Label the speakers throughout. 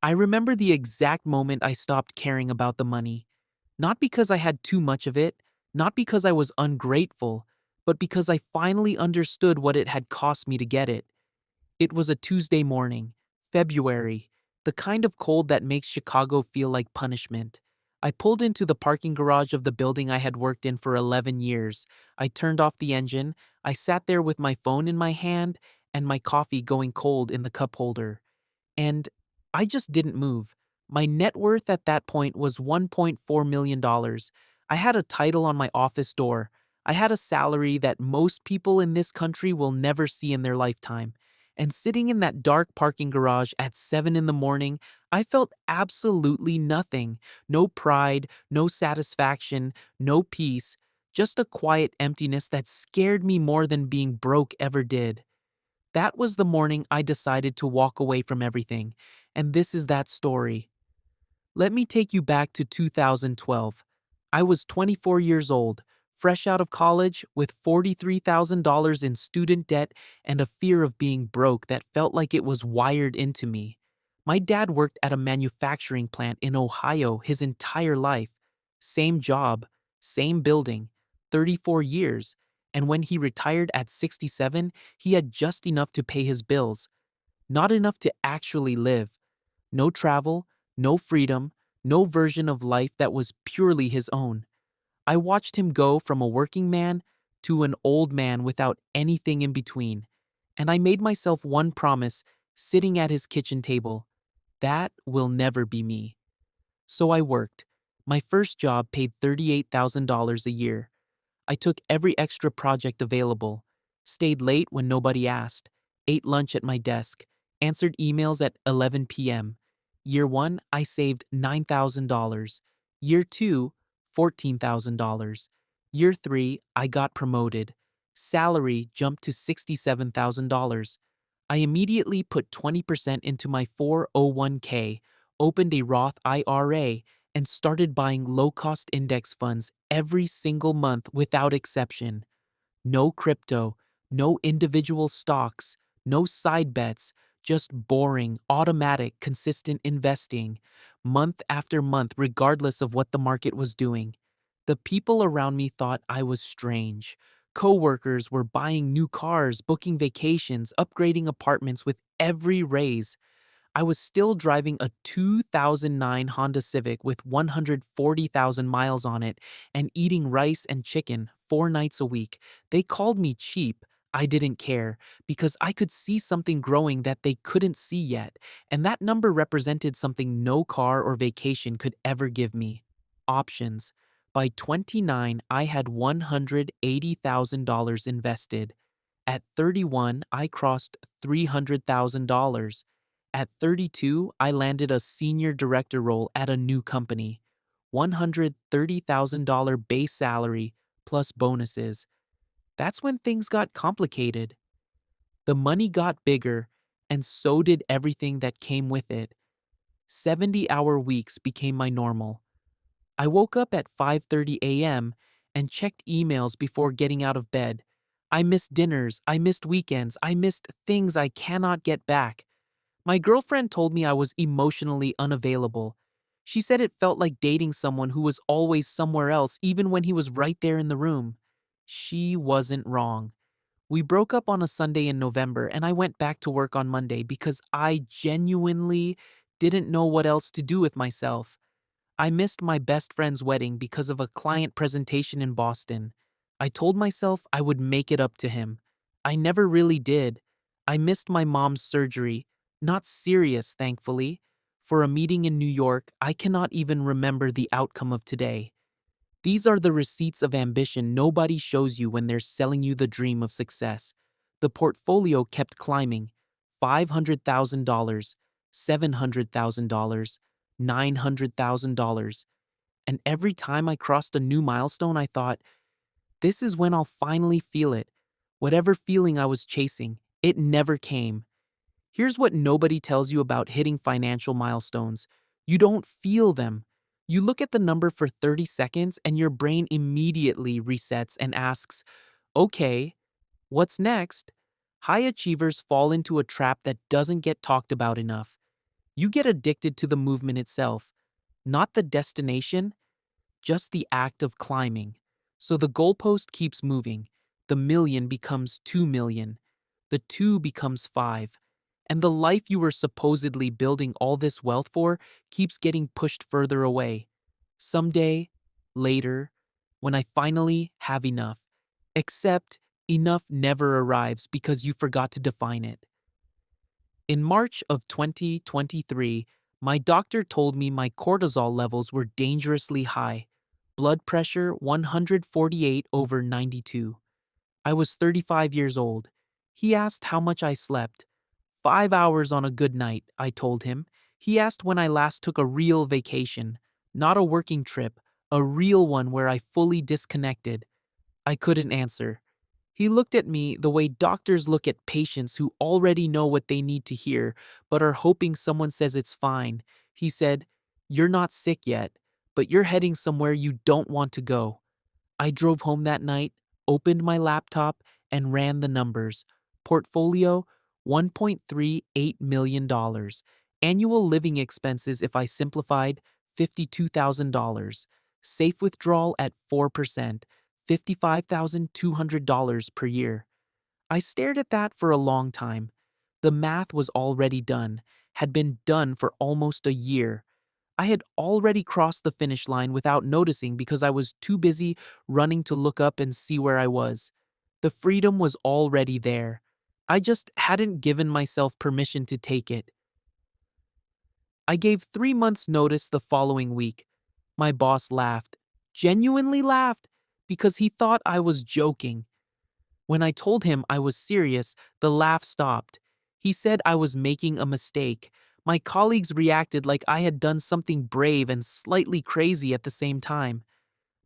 Speaker 1: I remember the exact moment I stopped caring about the money. Not because I had too much of it, not because I was ungrateful, but because I finally understood what it had cost me to get it. It was a Tuesday morning, February, the kind of cold that makes Chicago feel like punishment. I pulled into the parking garage of the building I had worked in for 11 years. I turned off the engine. I sat there with my phone in my hand and my coffee going cold in the cup holder. And I just didn't move. My net worth at that point was $1.4 million. I had a title on my office door. I had a salary that most people in this country will never see in their lifetime. And sitting in that dark parking garage at 7 in the morning, I felt absolutely nothing. No pride, no satisfaction, no peace, just a quiet emptiness that scared me more than being broke ever did. That was the morning I decided to walk away from everything, and this is that story. Let me take you back to 2012. I was 24 years old, fresh out of college, with $43,000 in student debt and a fear of being broke that felt like it was wired into me. My dad worked at a manufacturing plant in Ohio his entire life. Same job, same building, 34 years, and when he retired at 67, he had just enough to pay his bills, not enough to actually live. No travel, no freedom, no version of life that was purely his own. I watched him go from a working man to an old man without anything in between. And I made myself one promise sitting at his kitchen table. That will never be me. So I worked. My first job paid $38,000 a year. I took every extra project available, stayed late when nobody asked, ate lunch at my desk, answered emails at 11 p.m. Year 1, I saved $9,000. Year 2, $14,000. Year 3, I got promoted. Salary jumped to $67,000. I immediately put 20% into my 401k, opened a Roth IRA, and started buying low-cost index funds every single month without exception. No crypto, no individual stocks, no side bets, just boring, automatic, consistent investing, month after month, regardless of what the market was doing. The people around me thought I was strange. Coworkers were buying new cars, booking vacations, upgrading apartments with every raise. I was still driving a 2009 Honda Civic with 140,000 miles on it and eating rice and chicken 4 nights a week. They called me cheap. I didn't care because I could see something growing that they couldn't see yet, and that number represented something no car or vacation could ever give me. Options. By 29, I had $180,000 invested. At 31, I crossed $300,000. At 32, I landed a senior director role at a new company. $130,000 base salary plus bonuses. That's when things got complicated. The money got bigger, and so did everything that came with it. 70-hour weeks became my normal. I woke up at 5:30 a.m. and checked emails before getting out of bed. I missed dinners, I missed weekends, I missed things I cannot get back. My girlfriend told me I was emotionally unavailable. She said it felt like dating someone who was always somewhere else even when he was right there in the room. She wasn't wrong. We broke up on a Sunday in November and I went back to work on Monday because I genuinely didn't know what else to do with myself. I missed my best friend's wedding because of a client presentation in Boston. I told myself I would make it up to him. I never really did. I missed my mom's surgery. Not serious, thankfully. For a meeting in New York, I cannot even remember the outcome of today. These are the receipts of ambition nobody shows you when they're selling you the dream of success. The portfolio kept climbing. $500,000, $700,000, $900,000. And every time I crossed a new milestone, I thought, this is when I'll finally feel it. Whatever feeling I was chasing, it never came. Here's what nobody tells you about hitting financial milestones. You don't feel them. You look at the number for 30 seconds and your brain immediately resets and asks, okay, what's next? High achievers fall into a trap that doesn't get talked about enough. You get addicted to the movement itself, not the destination, just the act of climbing. So the goalpost keeps moving. The million becomes 2 million. The two becomes five. And the life you were supposedly building all this wealth for keeps getting pushed further away. Someday, later, when I finally have enough. Except enough never arrives because you forgot to define it. In March of 2023, my doctor told me my cortisol levels were dangerously high. Blood pressure 148 over 92. I was 35 years old. He asked how much I slept. 5 hours on a good night, I told him. He asked when I last took a real vacation, not a working trip, a real one where I fully disconnected. I couldn't answer. He looked at me the way doctors look at patients who already know what they need to hear, but are hoping someone says it's fine. He said, "You're not sick yet, but you're heading somewhere you don't want to go." I drove home that night, opened my laptop, and ran the numbers. Portfolio $1.38 million. Annual living expenses, if I simplified, $52,000. Safe withdrawal at 4%, $55,200 per year. I stared at that for a long time. The math was already done, had been done for almost a year. I had already crossed the finish line without noticing because I was too busy running to look up and see where I was. The freedom was already there. I just hadn't given myself permission to take it. I gave 3 months' notice the following week. My boss laughed, genuinely laughed, because he thought I was joking. When I told him I was serious, the laugh stopped. He said I was making a mistake. My colleagues reacted like I had done something brave and slightly crazy at the same time.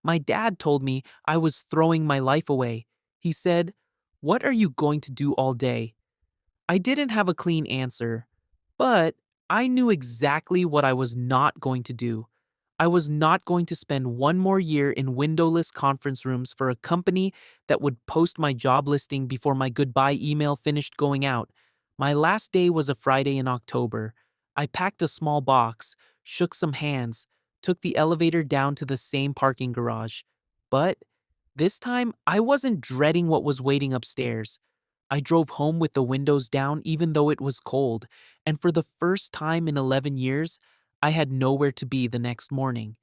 Speaker 1: My dad told me I was throwing my life away. He said, "What are you going to do all day?" I didn't have a clean answer, but I knew exactly what I was not going to do. I was not going to spend one more year in windowless conference rooms for a company that would post my job listing before my goodbye email finished going out. My last day was a Friday in October. I packed a small box, shook some hands, took the elevator down to the same parking garage. But this time, I wasn't dreading what was waiting upstairs. I drove home with the windows down even though it was cold, and for the first time in 11 years, I had nowhere to be the next morning.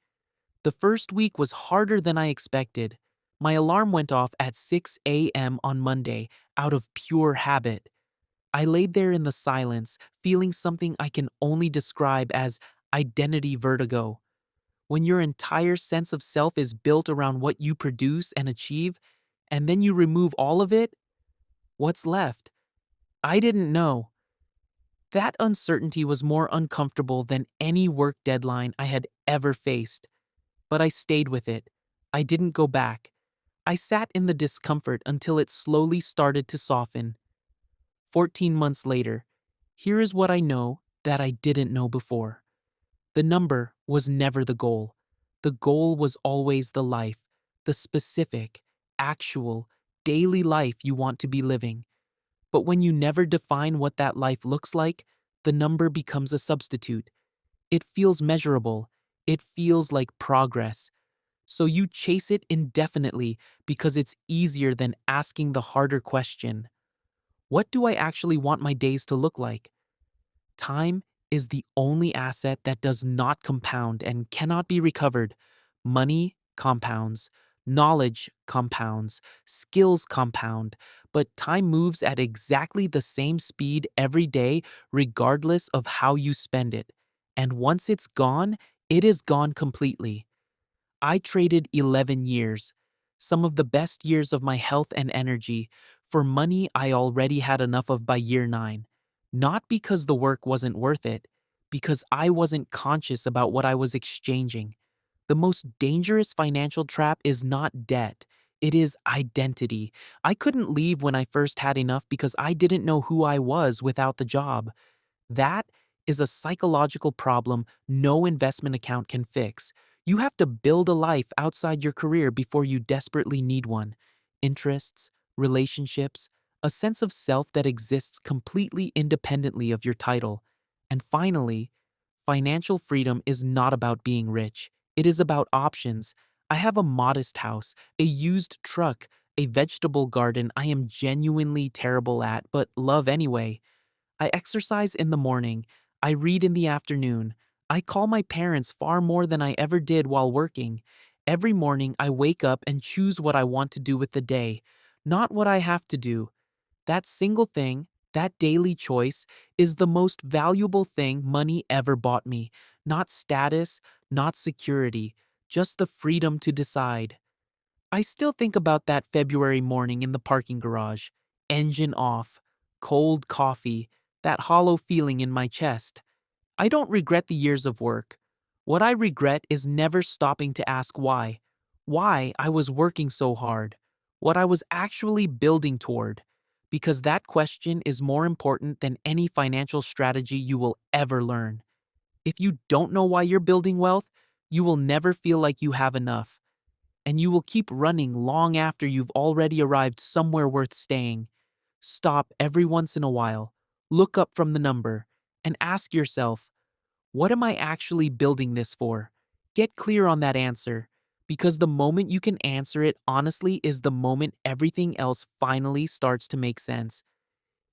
Speaker 1: The first week was harder than I expected. My alarm went off at 6 a.m. on Monday out of pure habit. I laid there in the silence, feeling something I can only describe as identity vertigo. When your entire sense of self is built around what you produce and achieve, and then you remove all of it, what's left? I didn't know. That uncertainty was more uncomfortable than any work deadline I had ever faced. But I stayed with it. I didn't go back. I sat in the discomfort until it slowly started to soften. 14 months later, here is what I know that I didn't know before. The number was never the goal. The goal was always the life, the specific, actual, daily life you want to be living. But when you never define what that life looks like, the number becomes a substitute. It feels measurable. It feels like progress. So you chase it indefinitely because it's easier than asking the harder question. What do I actually want my days to look like? Time is the only asset that does not compound and cannot be recovered. Money compounds, knowledge compounds, skills compound, but time moves at exactly the same speed every day, regardless of how you spend it. And once it's gone, it is gone completely. I traded 11 years, some of the best years of my health and energy, for money I already had enough of by year 9. Not because the work wasn't worth it, because I wasn't conscious about what I was exchanging. The most dangerous financial trap is not debt. It is identity. I couldn't leave when I first had enough because I didn't know who I was without the job. That is a psychological problem no investment account can fix. You have to build a life outside your career before you desperately need one. Interests, relationships, a sense of self that exists completely independently of your title. And finally, Financial freedom is not about being rich. It is about options. I have a modest house, a used truck, a vegetable garden I am genuinely terrible at but love anyway. I exercise in the morning. I read in the afternoon. I call my parents far more than I ever did while working. Every morning I wake up and choose what I want to do with the day, not what I have to do. That single thing, that daily choice, is the most valuable thing money ever bought me. Not status, not security, just the freedom to decide. I still think about that February morning in the parking garage. Engine off, cold coffee, that hollow feeling in my chest. I don't regret the years of work. What I regret is never stopping to ask why. Why I was working so hard. What I was actually building toward. Because that question is more important than any financial strategy you will ever learn. If you don't know why you're building wealth, you will never feel like you have enough. And you will keep running long after you've already arrived somewhere worth staying. Stop every once in a while, look up from the number, and ask yourself, what am I actually building this for? Get clear on that answer, because the moment you can answer it honestly is the moment everything else finally starts to make sense.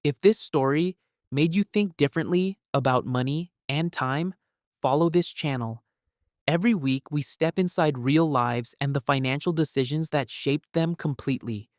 Speaker 1: If this story made you think differently about money and time, follow this channel. Every week, we step inside real lives and the financial decisions that shaped them completely.